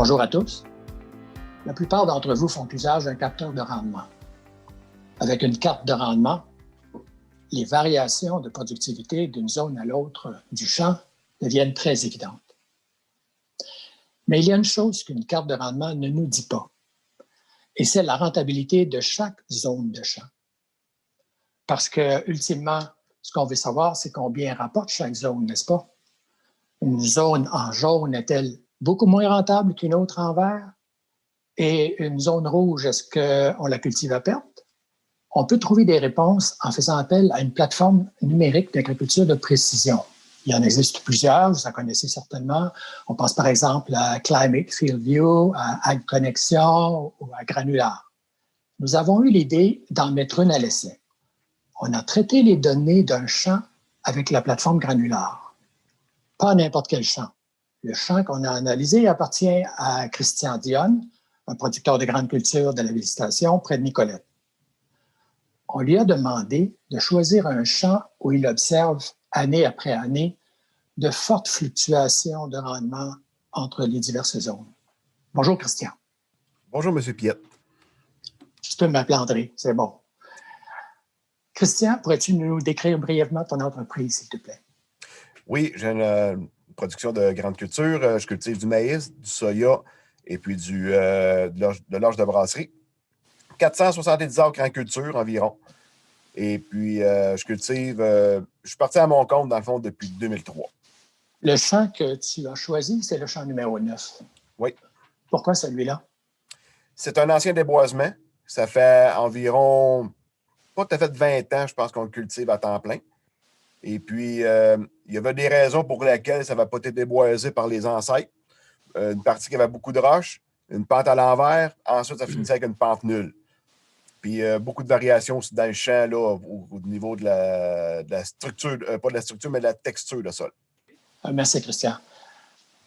Bonjour à tous. La plupart d'entre vous font usage d'un capteur de rendement. Avec une carte de rendement, les variations de productivité d'une zone à l'autre du champ deviennent très évidentes. Mais il y a une chose qu'une carte de rendement ne nous dit pas, et c'est la rentabilité de chaque zone de champ. Parce que, ultimement, ce qu'on veut savoir, c'est combien rapporte chaque zone, n'est-ce pas? Une zone en jaune est-elle beaucoup moins rentable qu'une autre en vert? Et une zone rouge, est-ce qu'on la cultive à perte? On peut trouver des réponses en faisant appel à une plateforme numérique d'agriculture de précision. Il y en existe plusieurs, vous en connaissez certainement. On pense par exemple à Climate Field View, à AgConnexion ou à Granular. Nous avons eu l'idée d'en mettre une à l'essai. On a traité les données d'un champ avec la plateforme Granular. Pas n'importe quel champ. Le champ qu'on a analysé appartient à Christian Dionne, un producteur de grandes cultures de la Visitation près de Nicolette. On lui a demandé de choisir un champ où il observe, année après année, de fortes fluctuations de rendement entre les diverses zones. Bonjour, Christian. Bonjour, M. Piette. Tu peux m'appeler André, c'est bon. Christian, pourrais-tu nous décrire brièvement ton entreprise, s'il te plaît? Oui, j'ai une production de grandes cultures. Je cultive du maïs, du soya et puis de l'orge de brasserie. 470 acres en culture environ. Et puis, je suis parti à mon compte, dans le fond, depuis 2003. Le champ que tu as choisi, c'est le champ numéro 9. Oui. Pourquoi celui-là? C'est un ancien déboisement. Ça fait environ, pas tout à fait 20 ans, je pense qu'on le cultive à temps plein. Et puis, il y avait des raisons pour lesquelles ça n'avait pas été déboisé par les ancêtres. Une partie qui avait beaucoup de roches, une pente à l'envers. Ensuite, ça finissait avec une pente nulle. Puis, beaucoup de variations aussi dans le champ, là, au niveau de la structure, pas de la structure, mais de la texture de sol. Merci, Christian.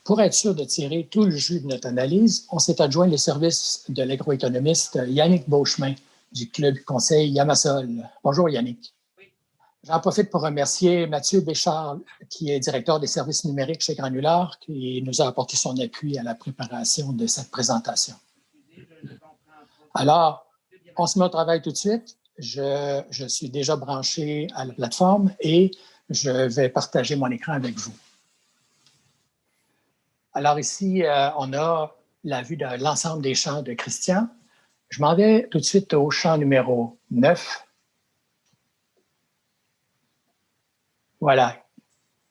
Pour être sûr de tirer tout le jus de notre analyse, on s'est adjoint les services de l'agroéconomiste Yannick Beauchemin du Club Conseil Yamasol. Bonjour, Yannick. Oui. J'en profite pour remercier Mathieu Béchard, qui est directeur des services numériques chez Granular, qui nous a apporté son appui à la préparation de cette présentation. Alors, on se met au travail tout de suite. Je suis déjà branché à la plateforme et je vais partager mon écran avec vous. Alors ici, on a la vue de l'ensemble des champs de Christian. Je m'en vais tout de suite au champ numéro 9. Voilà,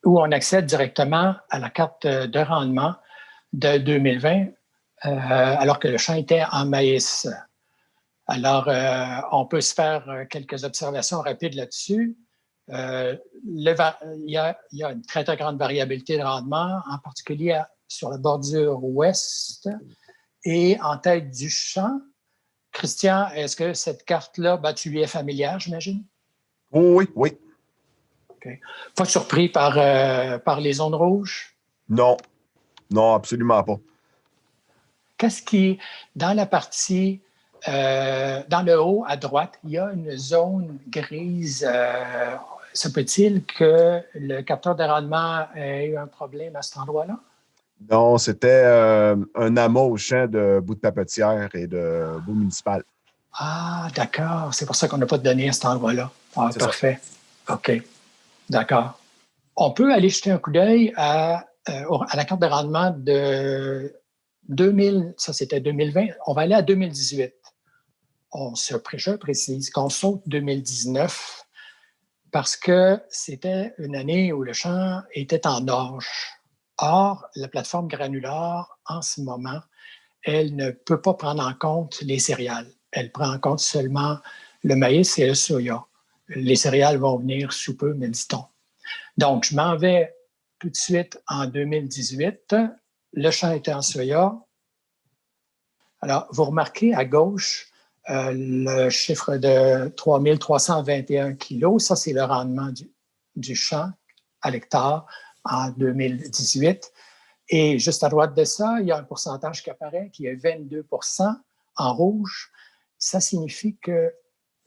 où on accède directement à la carte de rendement de 2020, alors que le champ était en maïs. Alors, on peut se faire quelques observations rapides là-dessus. Il y a une très, très grande variabilité de rendement, en particulier sur la bordure ouest et en tête du champ. Christian, est-ce que cette carte-là, tu lui es familière, j'imagine? Oui, oui. Okay. Pas surpris par les zones rouges? Non, non, absolument pas. Qu'est-ce qui, dans la partie, dans le haut à droite, il y a une zone grise. Se peut-il que le capteur de rendement ait eu un problème à cet endroit-là? Non, c'était un amas au champ de bout de papetière et de bout municipal. Ah, d'accord. C'est pour ça qu'on n'a pas de données à cet endroit-là. Ah, parfait. Ça. OK. D'accord. On peut aller jeter un coup d'œil à la carte de rendement de 2000, ça c'était 2020. On va aller à 2018. Je précise qu'on saute 2019 parce que c'était une année où le champ était en orge. Or, la plateforme Granular, en ce moment, elle ne peut pas prendre en compte les céréales. Elle prend en compte seulement le maïs et le soya. Les céréales vont venir sous peu, me dit-on. Donc, je m'en vais tout de suite en 2018. Le champ était en soya. Alors, vous remarquez à gauche le chiffre de 3321 kilos. Ça, c'est le rendement du champ à l'hectare en 2018. Et juste à droite de ça, il y a un pourcentage qui apparaît, qui est 22 % en rouge. Ça signifie que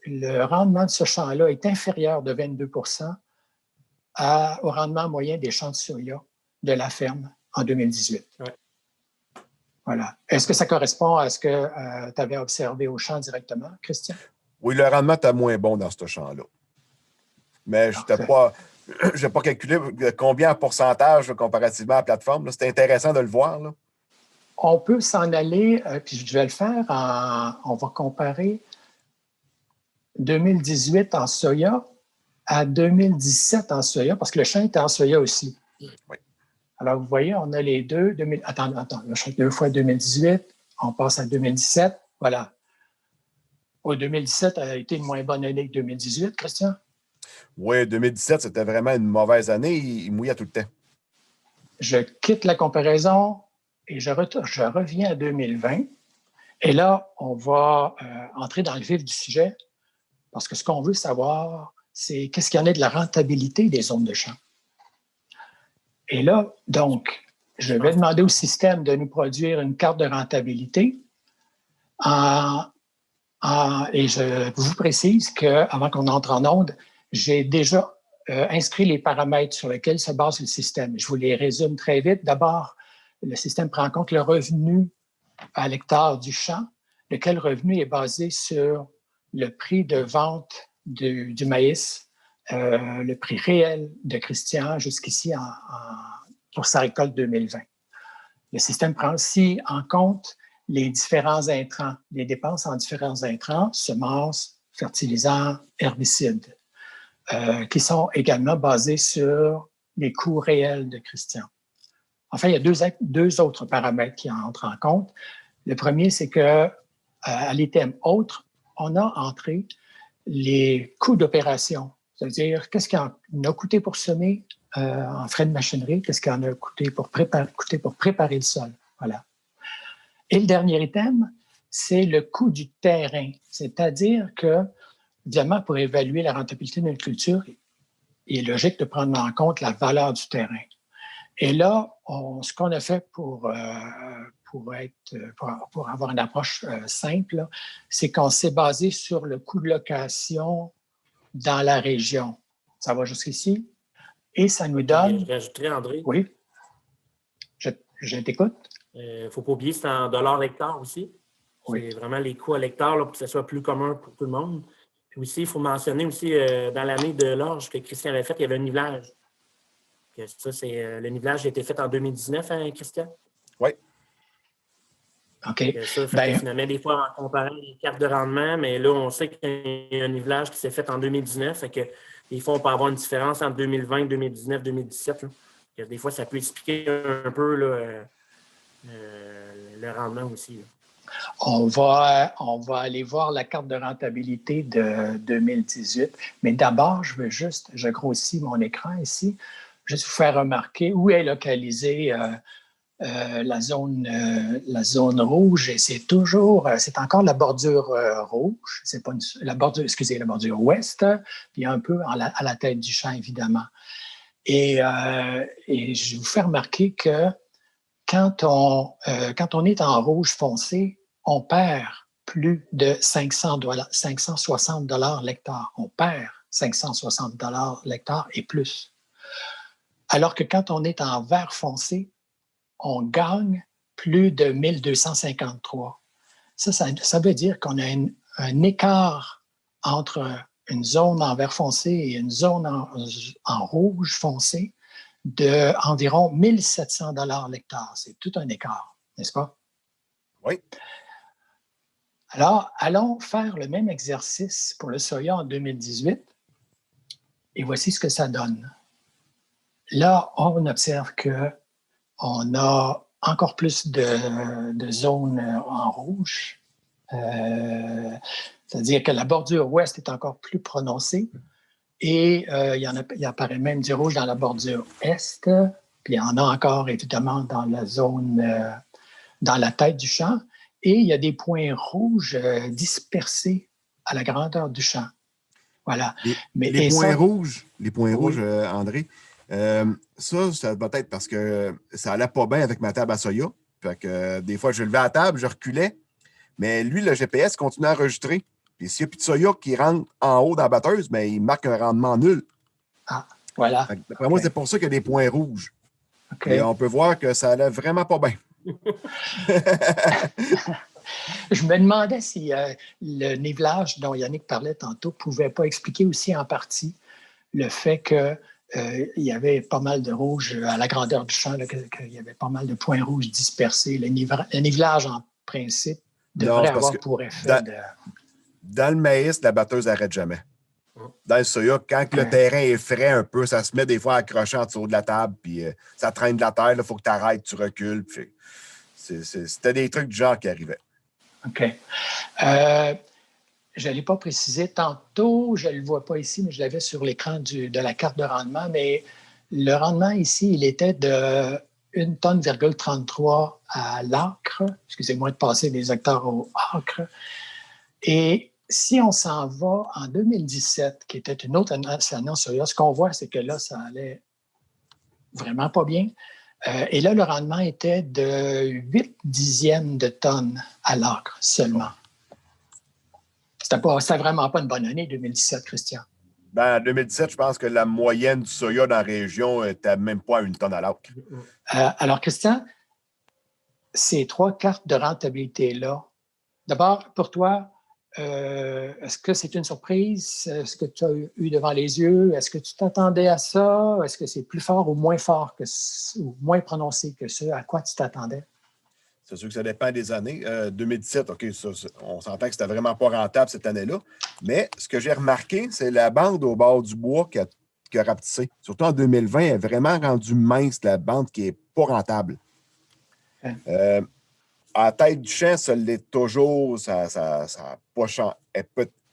le rendement de ce champ-là est inférieur de 22 % au rendement moyen des champs de soya de la ferme en 2018. Ouais. Voilà. Est-ce que ça correspond à ce que tu avais observé au champ directement, Christian? Oui, le rendement était moins bon dans ce champ-là. Mais je n'ai pas calculé combien en pourcentage là, comparativement à la plateforme. C'était intéressant de le voir. Là. On peut s'en aller, puis je vais le faire, on va comparer 2018 en soya à 2017 en soya, parce que le champ était en soya aussi. Oui. Alors, vous voyez, on a les deux. Attends, le champ 2 fois 2018, on passe à 2017. Voilà. 2017 a été une moins bonne année que 2018, Christian? Oui, 2017, c'était vraiment une mauvaise année. Il mouillait tout le temps. Je quitte la comparaison et je reviens à 2020. Et là, on va entrer dans le vif du sujet parce que ce qu'on veut savoir, c'est qu'est-ce qu'il y en a de la rentabilité des zones de champ. Et là, donc, je vais demander au système de nous produire une carte de rentabilité et je vous précise qu'avant qu'on entre en onde, j'ai déjà inscrit les paramètres sur lesquels se base le système. Je vous les résume très vite. D'abord, le système prend en compte le revenu à l'hectare du champ, lequel revenu est basé sur le prix de vente du maïs, le prix réel de Christian jusqu'ici pour sa récolte 2020. Le système prend aussi en compte les différents intrants, les dépenses en différents intrants, semences, fertilisants, herbicides, qui sont également basés sur les coûts réels de Christian. Enfin, il y a deux autres paramètres qui entrent en compte. Le premier, c'est que à l'item autre, on a entré les coûts d'opération, c'est-à-dire qu'est-ce qu'il en a coûté pour semer en frais de machinerie, qu'est-ce qu'il en a coûté pour préparer le sol. Voilà. Et le dernier item, c'est le coût du terrain, c'est-à-dire que, évidemment, pour évaluer la rentabilité d'une culture, il est logique de prendre en compte la valeur du terrain. Et là, ce qu'on a fait pour avoir une approche simple, c'est qu'on s'est basé sur le coût de location dans la région. Ça va jusqu'ici? Et ça nous donne... Je rajouterais, André. Oui. Je t'écoute. Il ne faut pas oublier que c'est en dollars l'hectare aussi. Oui. C'est vraiment les coûts à l'hectare pour que ce soit plus commun pour tout le monde. Puis aussi, il faut mentionner aussi, dans l'année de l'orge que Christian avait fait, il y avait un nivelage. Ça, le nivelage a été fait en 2019, hein, Christian? Oui. OK. Ça, finalement, des fois, on comparait les cartes de rendement, mais là, on sait qu'il y a un nivelage qui s'est fait en 2019. Fait que des fois, on peut avoir une différence entre 2020, 2019, 2017. Des fois, ça peut expliquer un peu là, le rendement aussi. Là. On va aller voir la carte de rentabilité de 2018. Mais d'abord, je grossis mon écran ici, juste vous faire remarquer où est localisée la zone rouge. Et c'est encore la bordure rouge. C'est pas la bordure ouest, puis un peu à la tête du champ, évidemment. Et je vais vous faire remarquer que quand on est en rouge foncé, on perd plus de 560 $ l'hectare. On perd 560 $ l'hectare et plus. Alors que quand on est en vert foncé, on gagne plus de 1253. Ça veut dire qu'on a un écart entre une zone en vert foncé et une zone en rouge foncé d'environ 1700 $ l'hectare. C'est tout un écart, n'est-ce pas? Oui. Alors, allons faire le même exercice pour le soya en 2018 et voici ce que ça donne. Là, on observe qu'on a encore plus de zones en rouge, c'est-à-dire que la bordure ouest est encore plus prononcée. Et il apparaît même du rouge dans la bordure est, puis il y en a encore évidemment dans la zone, dans la tête du champ, et il y a des points rouges dispersés à la grandeur du champ. Voilà. Les points rouges, André, ça doit être parce que ça allait pas bien avec ma table à soya. Fait que des fois, je levais la table, je reculais, mais lui, le GPS continue à enregistrer. Puis s'il y a plus de soya qui rentre en haut dans la batteuse, bien, il marque un rendement nul. Ah, voilà. D'après moi, c'est pour ça qu'il y a des points rouges. Okay. Et on peut voir que ça allait vraiment pas bien. Je me demandais si le nivelage dont Yannick parlait tantôt ne pouvait pas expliquer aussi en partie le fait qu'il y avait pas mal de rouge à la grandeur du champ, qu'il y avait pas mal de points rouges dispersés. Le nivelage, en principe, Non, devrait c'est parce avoir que pour effet de... dans le maïs, la batteuse n'arrête jamais. Dans le soya, quand le terrain est frais un peu, ça se met des fois accroché en dessous de la table, puis ça traîne de la terre, il faut que tu arrêtes, tu recules. C'était des trucs du genre qui arrivaient. OK. Je ne l'ai pas précisé tantôt, je ne le vois pas ici, mais je l'avais sur l'écran de la carte de rendement. Mais le rendement ici, il était de 1,33 tonne à l'acre. Excusez-moi de passer des hectares au acre. Et si on s'en va en 2017, qui était une autre année soya, ce qu'on voit, c'est que là, ça allait vraiment pas bien. Et là, le rendement était de 8 dixièmes de tonnes à l'acre seulement. C'était vraiment pas une bonne année, 2017, Christian. Ben, en 2017, je pense que la moyenne du soya dans la région n'était même pas à 1 tonne à l'acre. Alors, Christian, ces 3 cartes de rentabilité-là, d'abord, pour toi, est-ce que c'est une surprise? Est-ce que tu as eu devant les yeux? Est-ce que tu t'attendais à ça? Est-ce que c'est plus fort ou moins moins prononcé que ce à quoi tu t'attendais? C'est sûr que ça dépend des années. 2017, OK, on s'entend que c'était vraiment pas rentable cette année-là. Mais ce que j'ai remarqué, c'est la bande au bord du bois qui a rapetissé. Surtout en 2020, elle est vraiment rendue mince, la bande qui n'est pas rentable. Okay. À la tête du champ, ça l'est toujours. Ça a pas changé.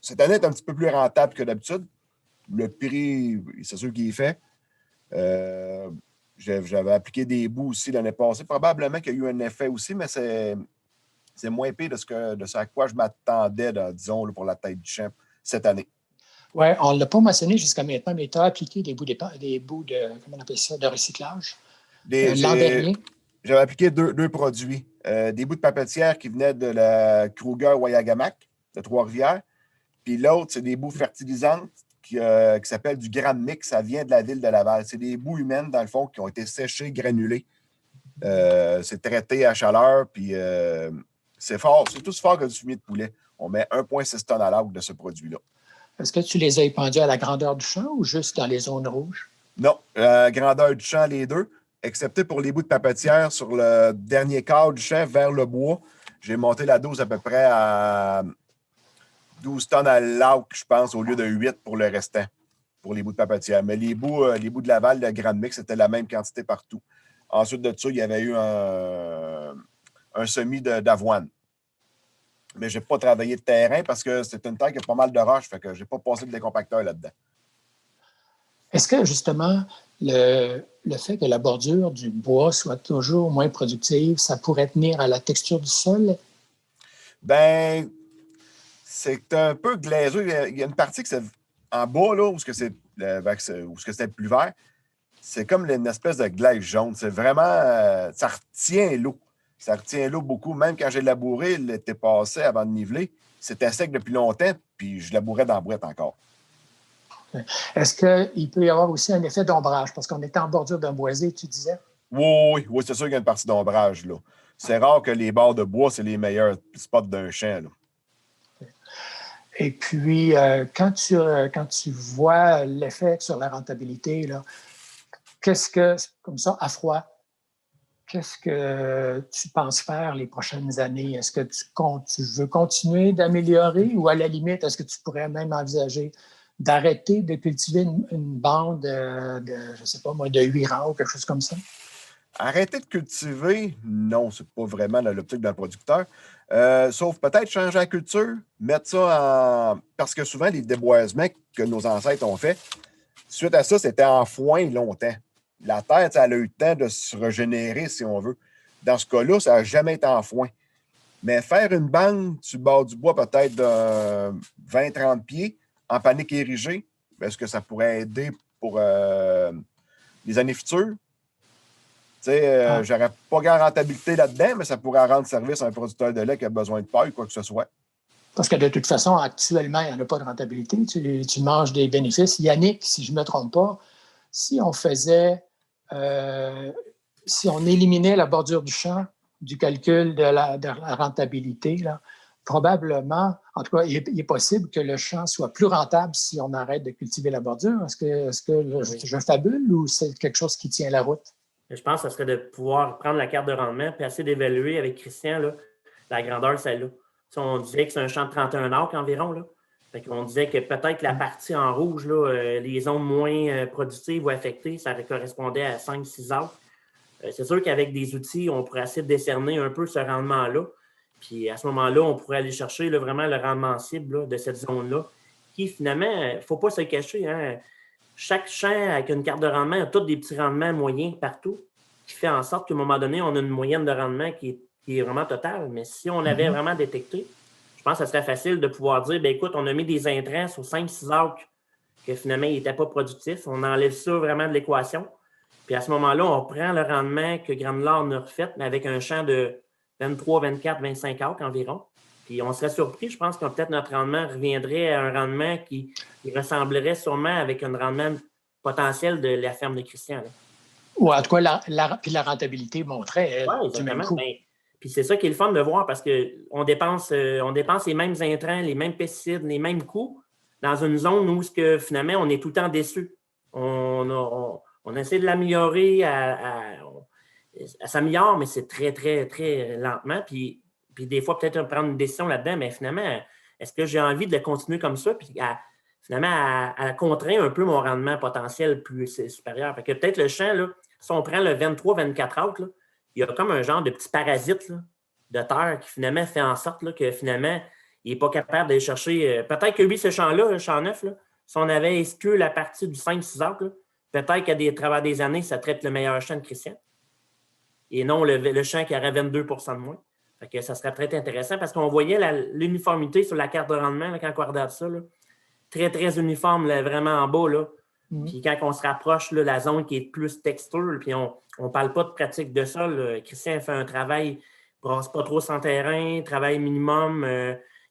Cette année est un petit peu plus rentable que d'habitude. Le prix, c'est sûr qu'il est fait. J'avais appliqué des bouts aussi l'année passée. Probablement qu'il y a eu un effet aussi, mais c'est moins pire de ce à quoi je m'attendais, disons, pour la tête du champ cette année. Oui, on ne l'a pas mentionné jusqu'à maintenant, mais tu as appliqué des bouts de, comment on appelle ça, de recyclage l'an dernier. J'avais appliqué deux produits. Des bouts de papetière qui venaient de la Kruger-Wayagamack, de Trois-Rivières. Puis l'autre, c'est des bouts fertilisantes qui s'appelle du Grand Mix. Ça vient de la ville de Laval. C'est des boues humaines, dans le fond, qui ont été séchées, granulées. C'est traité à chaleur, puis c'est fort. C'est tout fort que du fumier de poulet. On met 1,6 tonnes à l'acre de ce produit-là. Est-ce que tu les as épandus à la grandeur du champ ou juste dans les zones rouges? Non, grandeur du champ, les deux, excepté pour les bouts de papetière sur le dernier quart du champ vers le bois. J'ai monté la dose à peu près à 12 tonnes à l'acre, je pense, au lieu de 8 pour le restant, pour les bouts de papetière. Mais les bouts de Laval, le Grand Mix, c'était la même quantité partout. Ensuite de ça, il y avait eu un semis d'avoine. Mais je n'ai pas travaillé de terrain parce que c'est une terre qui a pas mal de roches, fait que je n'ai pas passé de décompacteur là-dedans. Est-ce que, justement, le fait que la bordure du bois soit toujours moins productive, ça pourrait tenir à la texture du sol? Ben, c'est un peu glaiseux. Il y a une partie que c'est en bas, là, où c'est le plus vert. C'est comme une espèce de glaise jaune. C'est vraiment... ça retient l'eau. Ça retient l'eau beaucoup. Même quand j'ai labouré l'été passé avant de niveler, c'était sec depuis longtemps, puis je labourais dans la boîte encore. Est-ce qu'il peut y avoir aussi un effet d'ombrage? Parce qu'on était en bordure d'un boisier, tu disais? Oui, c'est sûr qu'il y a une partie d'ombrage, là. C'est rare que les bords de bois, c'est les meilleurs spots d'un champ, là. Et puis, quand tu vois l'effet sur la rentabilité, là, comme ça, à froid, qu'est-ce que tu penses faire les prochaines années? Est-ce que tu veux continuer d'améliorer ou à la limite, est-ce que tu pourrais même envisager d'arrêter de cultiver une bande je ne sais pas moi, de 8 rangs ou quelque chose comme ça? Arrêter de cultiver, non, c'est pas vraiment l'optique d'un producteur. Sauf peut-être changer la culture, mettre ça en... Parce que souvent, les déboisements que nos ancêtres ont fait, suite à ça, c'était en foin longtemps. La terre, elle a eu le temps de se régénérer, si on veut. Dans ce cas-là, ça n'a jamais été en foin. Mais faire une bande sur le bord du bois, peut-être de 20-30 pieds, en panique érigée, est-ce que ça pourrait aider pour les années futures? J'aurais pas grand rentabilité là-dedans, mais ça pourrait rendre service à un producteur de lait qui a besoin de paille, quoi que ce soit. Parce que de toute façon, actuellement, il n'y en a pas de rentabilité. Tu manges des bénéfices. Yannick, si je ne me trompe pas, si on éliminait la bordure du champ du calcul de la rentabilité, là, probablement, en tout cas, il est possible que le champ soit plus rentable si on arrête de cultiver la bordure. Est-ce que je fabule ou c'est quelque chose qui tient la route? Je pense que ce serait de pouvoir prendre la carte de rendement et essayer d'évaluer avec Christian là, la grandeur celle-là. On disait que c'est un champ de 31 acres environ. Là. On disait que peut-être la partie en rouge, là, les zones moins productives ou affectées, ça correspondait à 5-6 acres. C'est sûr qu'avec des outils, on pourrait essayer de décerner un peu ce rendement-là. Puis à ce moment-là, on pourrait aller chercher là, vraiment le rendement cible là, de cette zone-là, qui finalement, il ne faut pas se cacher. Hein, chaque champ avec une carte de rendement a tous des petits rendements moyens partout, qui fait en sorte qu'à un moment donné, on a une moyenne de rendement qui est vraiment totale. Mais si on avait vraiment détecté, je pense que ce serait facile de pouvoir dire, bien écoute, on a mis des intrants sur 5-6 acres que finalement, ils n'étaient pas productifs. On enlève ça vraiment de l'équation. Puis à ce moment-là, on prend le rendement que Granular nous a refait, mais avec un champ de 23, 24, 25 acres environ. Puis on serait surpris, je pense que peut-être notre rendement reviendrait à un rendement qui ressemblerait sûrement avec un rendement potentiel de la ferme de Christian. Là. Ou en tout cas, puis la rentabilité montrait du même coup. Ben, puis c'est ça qui est le fun de voir parce qu'on dépense les mêmes intrants, les mêmes pesticides, les mêmes coûts dans une zone où finalement, on est tout le temps déçu. On essaie de l'améliorer, elle s'améliore, mais c'est très, très, très lentement. Puis des fois, peut-être prendre une décision là-dedans, mais finalement, est-ce que j'ai envie de le continuer comme ça? Puis finalement, à contraindre un peu mon rendement potentiel plus supérieur. Fait que peut-être le champ, là, si on prend le 23-24 acres, là, il y a comme un genre de petit parasite là, de terre qui finalement fait en sorte là, que finalement, il n'est pas capable d'aller chercher. Peut-être que lui, ce champ-là, le champ neuf, là, si on avait exclu la partie du 5-6 acres, là, peut-être qu'à travers des années, ça traite le meilleur champ de Christian. Et non le champ qui aurait 22 % de moins. Fait que ça serait très intéressant parce qu'on voyait l'uniformité sur la carte de rendement là, quand on regardait ça. Là, très, très uniforme, là, vraiment en bas. Là. Puis quand on se rapproche, là, la zone qui est plus texture, puis on ne parle pas de pratique de sol. Là. Christian fait un travail, il ne brasse pas trop son terrain, travail minimum,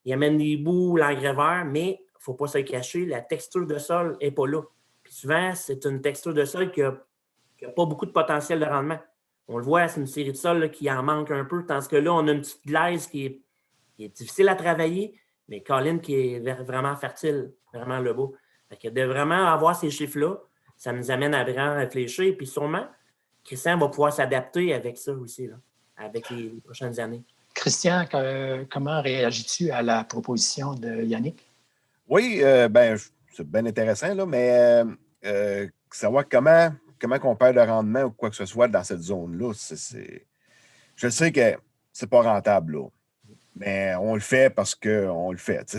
il amène des bouts, l'engrais vert, mais il ne faut pas se le cacher, la texture de sol n'est pas là. Puis souvent, c'est une texture de sol qui n'a pas beaucoup de potentiel de rendement. On le voit, c'est une série de sols là, qui en manque un peu, tandis que là, on a une petite glaise qui est difficile à travailler, mais Colin qui est vraiment fertile, vraiment le beau. Fait que de vraiment avoir ces chiffres-là, ça nous amène à vraiment réfléchir. Puis sûrement, Christian va pouvoir s'adapter avec ça aussi, là, avec les prochaines années. Christian, comment réagis-tu à la proposition de Yannick? Oui, c'est bien intéressant, là, mais savoir comment on perd de rendement ou quoi que ce soit dans cette zone-là, je sais que c'est pas rentable, là. Mais on le fait parce qu'on le fait.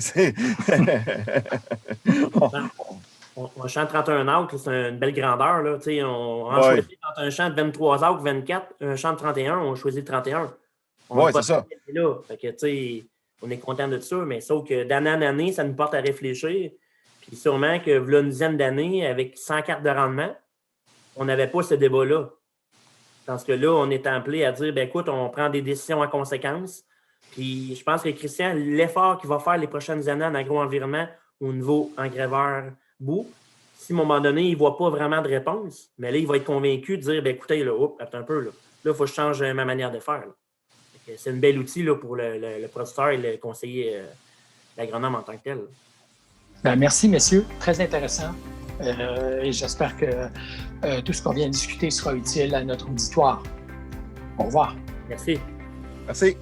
Un champ de 31 acres, c'est une belle grandeur. Là. On choisit entre un champ de 23 acres, 24, un champ de 31, on choisit 31. Oui, c'est ça. Là. Fait que, on est content de ça, mais sauf que d'année en année, ça nous porte à réfléchir. Puis sûrement que voilà une dizaine d'années, avec 100 cartes de rendement, on n'avait pas ce débat-là. Parce que là, on est appelé à dire, écoute, on prend des décisions en conséquence. Puis je pense que Christian, l'effort qu'il va faire les prochaines années en agro-environnement au niveau engrais bout, si à un moment donné, il ne voit pas vraiment de réponse, mais là, il va être convaincu de dire, écoutez, là, attends un peu, là, il faut que je change ma manière de faire. C'est un bel outil là, pour le producteur et le conseiller l'agronome en tant que tel. Merci, messieurs. Très intéressant. Et j'espère que tout ce qu'on vient de discuter sera utile à notre auditoire. Au revoir. Merci. Merci.